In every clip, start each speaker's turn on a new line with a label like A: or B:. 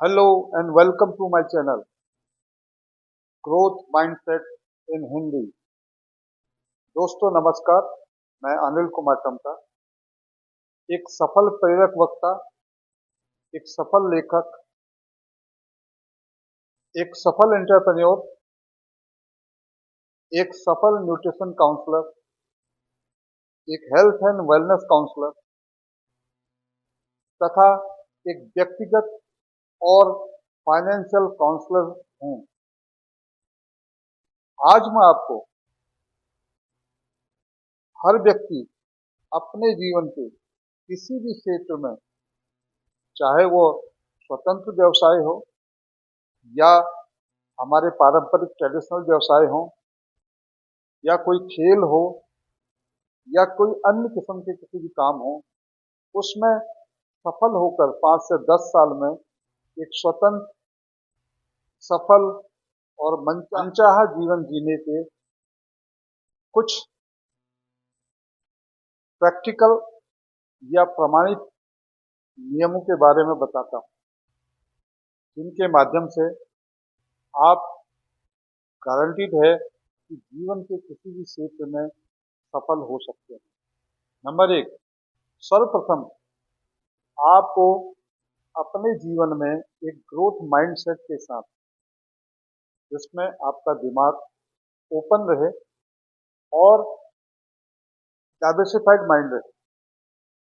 A: Hello and welcome to my channel growth mindset in Hindi. दोस्तों नमस्कार, मैं अनिल कुमार टमटा, एक सफल प्रेरक वक्ता, एक सफल लेखक, एक सफल एंटरप्रेन्योर, एक सफल न्यूट्रिशन काउंसलर, एक हेल्थ एंड वेलनेस काउंसलर तथा एक व्यक्तिगत और फाइनेंशियल काउंसलर हूँ। आज मैं आपको हर व्यक्ति अपने जीवन के किसी भी क्षेत्र में, चाहे वो स्वतंत्र व्यवसाय हो या हमारे पारंपरिक ट्रेडिशनल व्यवसाय हो या कोई खेल हो या कोई अन्य किस्म के किसी भी काम हो, उसमें सफल होकर 5 से 10 साल में एक स्वतंत्र, सफल और मनचाहा जीवन जीने के कुछ प्रैक्टिकल या प्रमाणित नियमों के बारे में बताता हूँ, जिनके माध्यम से आप गारंटीड है कि जीवन के किसी भी क्षेत्र में सफल हो सकते हैं। नंबर 1, सर्वप्रथम आपको अपने जीवन में एक ग्रोथ माइंडसेट के साथ, जिसमें आपका दिमाग ओपन रहे और डाइवर्सिफाइड माइंड रहे,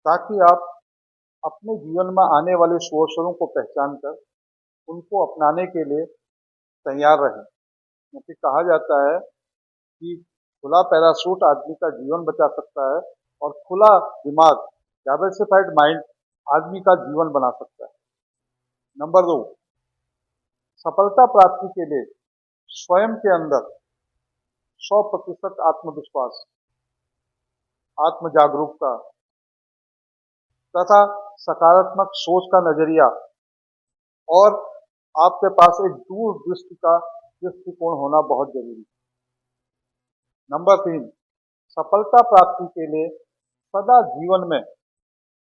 A: ताकि आप अपने जीवन में आने वाले अवसरों को पहचान कर उनको अपनाने के लिए तैयार रहें। क्योंकि कहा जाता है कि खुला पैराशूट आदमी का जीवन बचा सकता है और खुला दिमाग, डाइवर्सिफाइड माइंड आदमी का जीवन बना सकता है। नंबर 2, सफलता प्राप्ति के लिए स्वयं के अंदर 100% आत्मविश्वास, आत्म जागरूकता तथा सकारात्मक सोच का नजरिया और आपके पास एक दूरदृष्टि का दृष्टिकोण होना बहुत जरूरी है। नंबर 3, सफलता प्राप्ति के लिए सदा जीवन में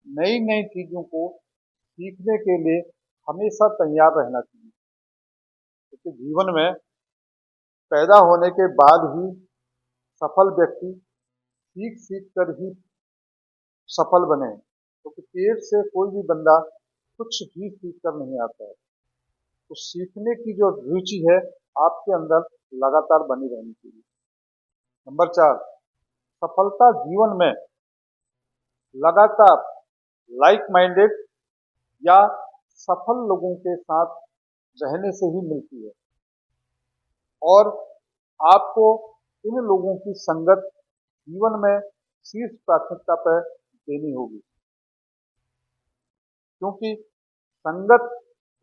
A: नई नई चीजों को सीखने के लिए हमेशा तैयार रहना चाहिए, क्योंकि जीवन में पैदा होने के बाद ही सफल व्यक्ति सीख सीख कर ही सफल बने, क्योंकि पेट से कोई भी बंदा कुछ भी सीख कर नहीं आता है। तो सीखने की जो रुचि है आपके अंदर लगातार बनी रहनी चाहिए। नंबर 4, सफलता जीवन में लगातार लाइक माइंडेड या सफल लोगों के साथ रहने से ही मिलती है और आपको इन लोगों की संगत जीवन में शीर्ष प्राथमिकता पर देनी होगी, क्योंकि संगत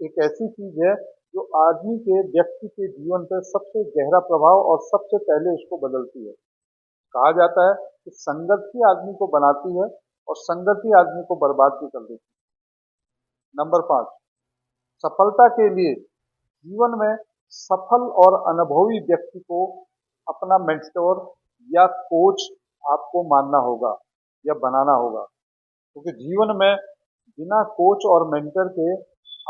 A: एक ऐसी चीज है जो आदमी के व्यक्ति के जीवन पर सबसे गहरा प्रभाव और सबसे पहले उसको बदलती है। कहा जाता है कि संगत ही आदमी को बनाती है और संगत ही आदमी को बर्बाद भी कर देती है। नंबर 5, सफलता के लिए जीवन में सफल और अनुभवी व्यक्ति को अपना मेंटोर या कोच आपको मानना होगा या बनाना होगा, क्योंकि जीवन में बिना कोच और मेंटर के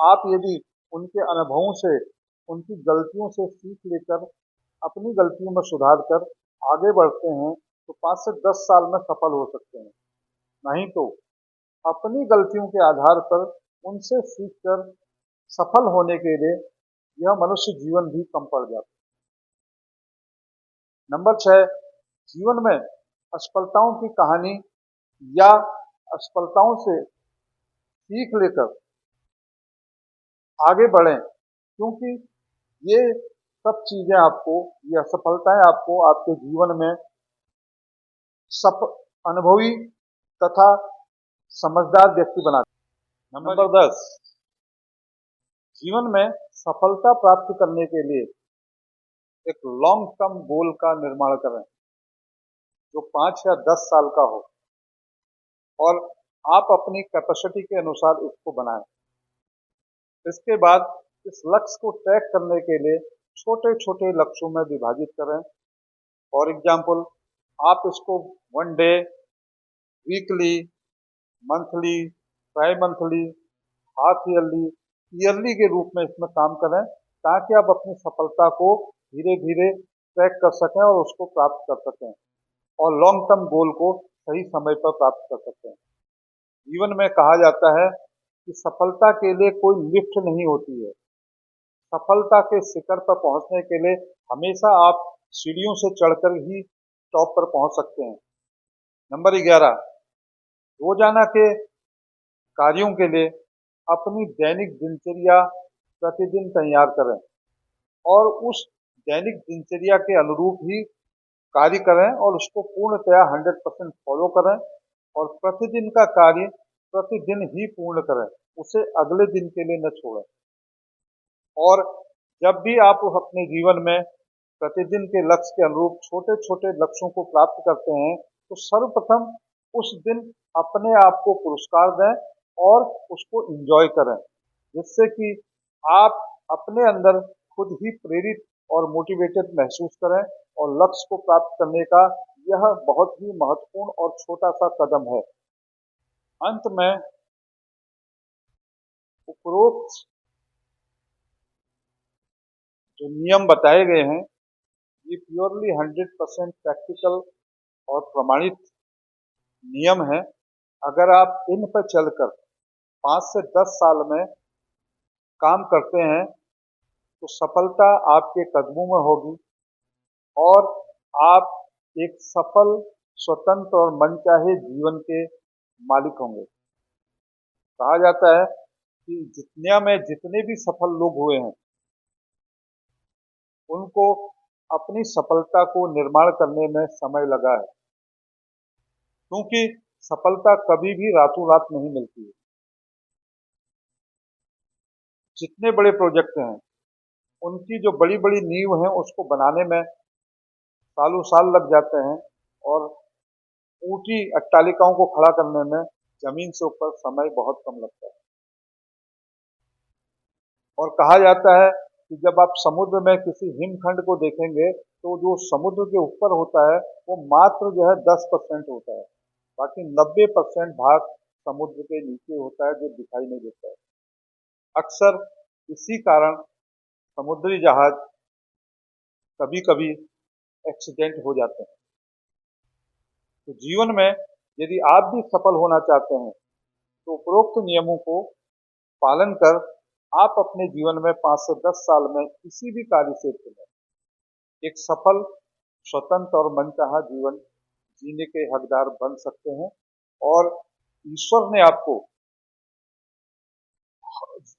A: आप यदि उनके अनुभवों से, उनकी गलतियों से सीख लेकर अपनी गलतियों में सुधार कर आगे बढ़ते हैं तो 5 से 10 साल में सफल हो सकते हैं। नहीं तो अपनी गलतियों के आधार पर उनसे सीखकर सफल होने के लिए यह मनुष्य जीवन भी कम पड़ जाता है। नंबर 6, जीवन में असफलताओं की कहानी या असफलताओं से सीख लेकर आगे बढ़ें, क्योंकि ये सब चीजें आपको, ये असफलताएं आपको आपके जीवन में अनुभवी तथा समझदार व्यक्ति बनाती हैं। नंबर 10, जीवन में सफलता प्राप्त करने के लिए एक लॉन्ग टर्म गोल का निर्माण करें, जो 5 या 10 साल का हो और आप अपनी कैपेसिटी के अनुसार इसको बनाएं। इसके बाद इस लक्ष्य को ट्रैक करने के लिए छोटे छोटे लक्ष्यों में विभाजित करें। फॉर एग्जाम्पल, आप इसको 1 day, weekly, monthly, try monthly, half yearly yearly के रूप में इसमें काम करें, ताकि आप अपनी सफलता को धीरे धीरे ट्रैक कर सकें और उसको प्राप्त कर सकें और लॉन्ग टर्म गोल को सही समय पर प्राप्त कर सकें। जीवन में कहा जाता है कि सफलता के लिए कोई लिफ्ट नहीं होती है। सफलता के शिखर पर पहुंचने के लिए हमेशा आप सीढ़ियों से चढ़कर ही टॉप पर पहुंच सकते हैं। नंबर 11, रोजाना के कार्यों के लिए अपनी दैनिक दिनचर्या प्रतिदिन तैयार करें और उस दैनिक दिनचर्या के अनुरूप ही कार्य करें और उसको पूर्णतया 100% फॉलो करें और प्रतिदिन का कार्य प्रतिदिन ही पूर्ण करें, उसे अगले दिन के लिए न छोड़ें। और जब भी आप अपने जीवन में प्रतिदिन के लक्ष्य के अनुरूप छोटे छोटे लक्ष्यों को प्राप्त करते हैं, तो सर्वप्रथम उस दिन अपने आप को पुरस्कार दें और उसको एंजॉय करें, जिससे कि आप अपने अंदर खुद ही प्रेरित और मोटिवेटेड महसूस करें और लक्ष्य को प्राप्त करने का यह बहुत ही महत्वपूर्ण और छोटा सा कदम है। अंत में उपरोक्त जो नियम बताए गए हैं, ये प्योरली 100% प्रैक्टिकल और प्रमाणित नियम है। अगर आप इन पर चलकर 5 से 10 साल में काम करते हैं, तो सफलता आपके कदमों में होगी और आप एक सफल, स्वतंत्र और मनचाहे जीवन के मालिक होंगे। कहा जाता है कि दुनिया में जितने भी सफल लोग हुए हैं, उनको अपनी सफलता को निर्माण करने में समय लगा है, क्योंकि सफलता कभी भी रातों रात नहीं मिलती है। जितने बड़े प्रोजेक्ट हैं, उनकी जो बड़ी बड़ी नींव है, उसको बनाने में सालों साल लग जाते हैं और ऊंची अट्टालिकाओं को खड़ा करने में जमीन से ऊपर समय बहुत कम लगता है। और कहा जाता है कि जब आप समुद्र में किसी हिमखंड को देखेंगे, तो जो समुद्र के ऊपर होता है वो मात्र जो है 10% होता है, बाकी 90% भाग समुद्र के नीचे होता है, जो दिखाई नहीं देता है। अक्सर इसी कारण समुद्री जहाज कभी कभी एक्सीडेंट हो जाते हैं। तो जीवन में यदि आप भी सफल होना चाहते हैं, तो उपरोक्त नियमों को पालन कर आप अपने जीवन में 5 से 10 साल में किसी भी कार्य क्षेत्र में एक सफल, स्वतंत्र और मनचाहा जीवन जीने के हकदार बन सकते हैं। और ईश्वर ने आपको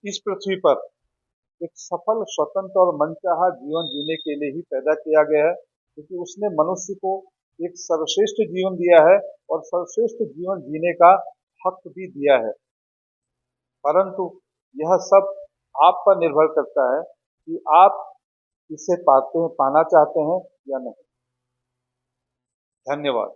A: इस पृथ्वी पर एक सफल, स्वतंत्र और मनचाहा जीवन जीने के लिए ही पैदा किया गया है, क्योंकि उसने मनुष्य को एक सर्वश्रेष्ठ जीवन दिया है और सर्वश्रेष्ठ जीवन जीने का हक भी दिया है। परंतु यह सब आप पर निर्भर करता है कि आप इसे पाना चाहते हैं या नहीं। धन्यवाद।